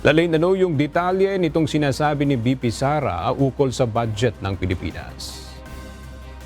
Lalain ano yung detalye nitong sinasabi ni VP Sara ukol sa budget ng Pilipinas.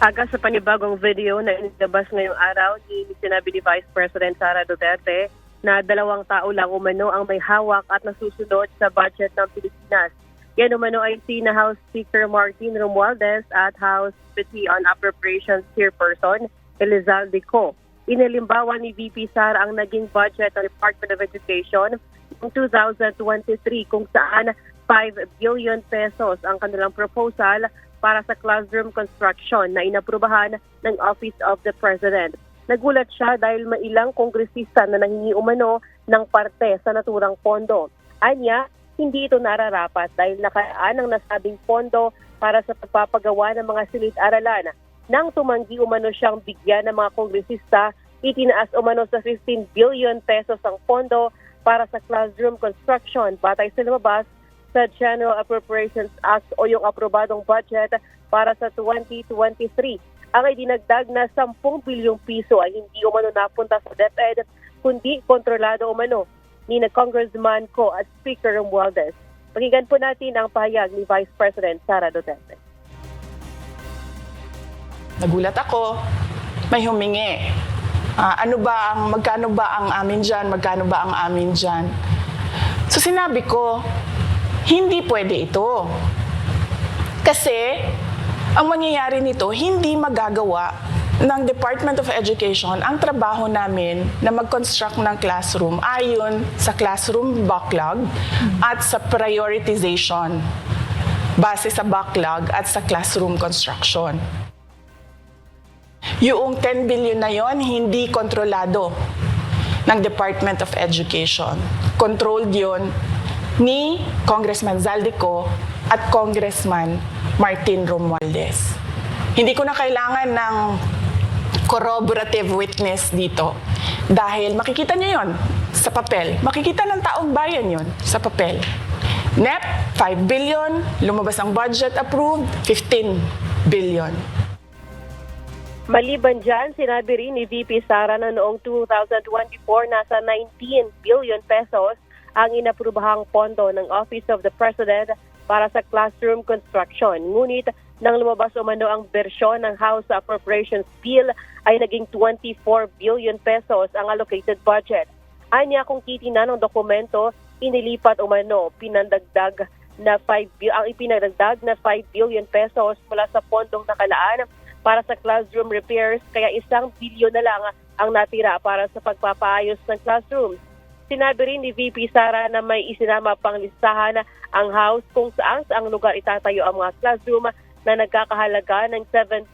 Aga sa panibagong video na inilabas ngayong araw, sinabi ni Vice President Sara Duterte na 2 tao lang umano ang may hawak at nasusunod sa budget ng Pilipinas. Yan umano ay sina House Speaker Martin Romualdez at House Committee on Appropriations Chairperson Elizalde Co. Inilimbawa ni VP Sara ang naging budget ng Department of Education noong 2023 kung saan 5 billion pesos ang kanilang proposal para sa classroom construction na inaprubahan ng Office of the President. Nagulat siya dahil may ilang kongresista na nanghingi umano ng parte sa naturang pondo. Anya, hindi ito nararapat dahil nakaan ang nasabing pondo para sa pagpapagawa ng mga silid-aralan. Nang tumanggi umano siyang bigyan ng mga kongresista, itinaas umano sa 15 billion pesos ang pondo para sa classroom construction batay sa lumabas sa General Appropriations Act o yung aprobadong budget para sa 2023. Ang idinagdag na 10 bilyong piso ay hindi umano napunta sa DepEd, kundi kontrolado umano ni Congressman Co at Speaker Romualdez. Pakinggan po natin ang pahayag ni Vice President Sara Duterte. Nagulat ako, may humingi. Magkano ba ang amin dyan? Magkano ba ang amin dyan? So sinabi ko, hindi pwede ito. Kasi ang mangyayari nito, hindi magagawa ng Department of Education ang trabaho namin na mag-construct ng classroom ayon sa classroom backlog at sa prioritization base sa backlog at sa classroom construction. Yung 10 billion na yon hindi kontrolado ng Department of Education. Controlled yon ni Congressman Zaldico at Congressman Martin Romualdez. Hindi ko na kailangan ng corroborative witness dito dahil makikita niyo yon sa papel. Makikita ng taong bayan yon sa papel. NEP, 5 billion. Lumabas ang budget approved, 15 billion. Maliban dyan, sinabi rin ni VP Sara na noong 2024 nasa 19 billion pesos ang inaprubahang pondo ng Office of the President para sa classroom construction. Ngunit nang lumabas umano ang bersyon ng House Appropriations Bill ay naging 24 billion pesos ang allocated budget. Anya kung titingnan ng dokumento, inilipat umano ang ipinadagdag na 5 billion pesos mula sa pondong nakalaan para sa classroom repairs, kaya 1 bilyon na lang ang natira para sa pagpapaayos ng classrooms. Sinabi rin ni VP Sara na may isinama pang listahan ang house kung saan saang lugar itatayo ang mga classroom na nagkakahalaga ng 17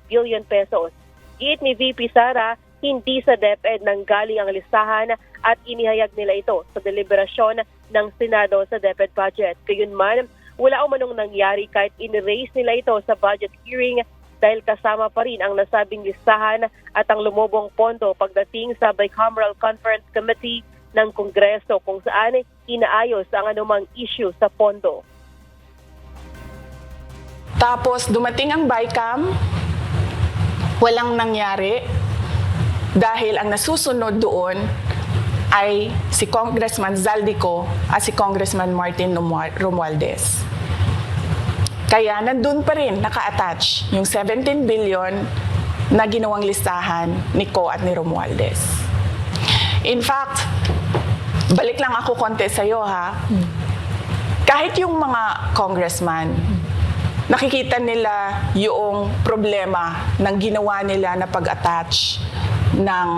billion pesos. Giit ni VP Sara, hindi sa DepEd nanggaling ang listahan at inihayag nila ito sa deliberasyon ng Senado sa DepEd budget. Gayunman, wala umanong nangyari kahit in-raise nila ito sa budget hearing dahil kasama pa rin ang nasabing listahan at ang lumubong pondo pagdating sa Bicameral Conference Committee ng Kongreso kung saan inaayos ang anumang issue sa pondo. Tapos dumating ang BICAM, walang nangyari dahil ang nasusunod doon ay si Congressman Zaldico at si Congressman Martin Romualdez. Kaya nandun pa rin naka-attach yung 17 billion na ginawang listahan ni Co at ni Romualdez. In fact, balik lang ako konti sa'yo ha. Kahit yung mga congressman, nakikita nila yung problema ng ginawa nila na pag-attach ng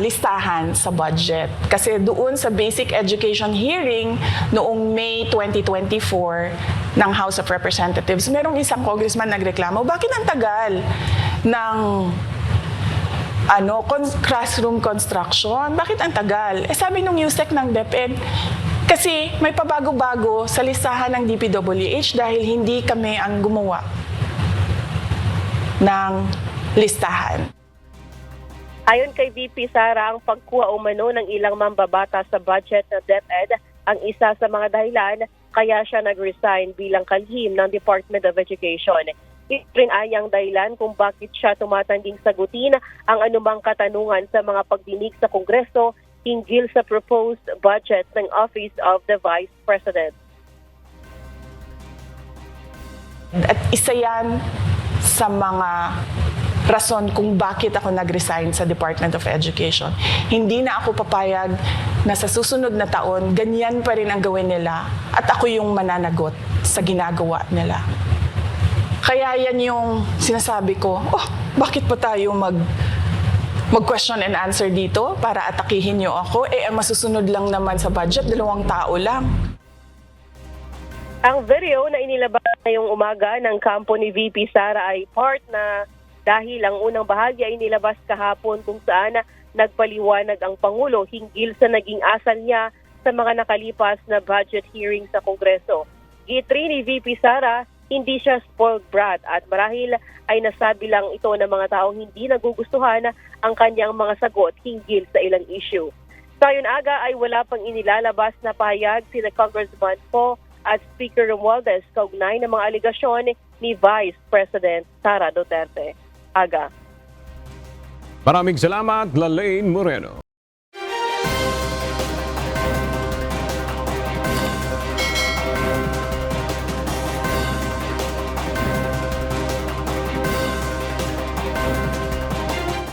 listahan sa budget. Kasi doon sa basic education hearing noong May 2024 ng House of Representatives, merong isang congressman nagreklamo, bakit ang tagal ng classroom construction? Bakit ang tagal? Sabi nung USEC ng DepEd, kasi may pabago-bago sa listahan ng DPWH dahil hindi kami ang gumawa ng listahan. Ayon kay VP Sara, ang pagkuha umano ng ilang mambabata sa budget ng DepEd ang isa sa mga dahilan kaya siya nag-resign bilang kalihim ng Department of Education. Ito rin ay ang dahilan kung bakit siya tumatanging sagutin ang anumang katanungan sa mga pagdinig sa Kongreso hinggil sa proposed budget ng Office of the Vice President. At isa yan sa mga rason kung bakit ako nag-resign sa Department of Education. Hindi na ako papayag na sa susunod na taon, ganyan pa rin ang gawin nila at ako yung mananagot sa ginagawa nila. Kaya yan yung sinasabi ko, bakit pa tayo mag-question and answer dito para atakihin niyo ako? Ang masusunod lang naman sa budget, 2 tao lang. Ang video na inilabas ngayong umaga ng kampo ni VP Sara ay part na dahil ang unang bahagi ay inilabas kahapon kung saan nagpaliwanag ang Pangulo hinggil sa naging asal niya sa mga nakalipas na budget hearing sa Kongreso. Gitri ni VP Sara, hindi siya spoiled brat at marahil ay nasabi lang ito ng mga taong hindi nagugustuhan ang kanyang mga sagot hinggil sa ilang issue. Sa ayon aga ay wala pang inilalabas na pahayag sina Congressman Poe at Speaker Romualdez kaugnay ng mga aligasyon ni Vice President Sara Duterte. Aga. Maraming salamat, Lalaine Moreno.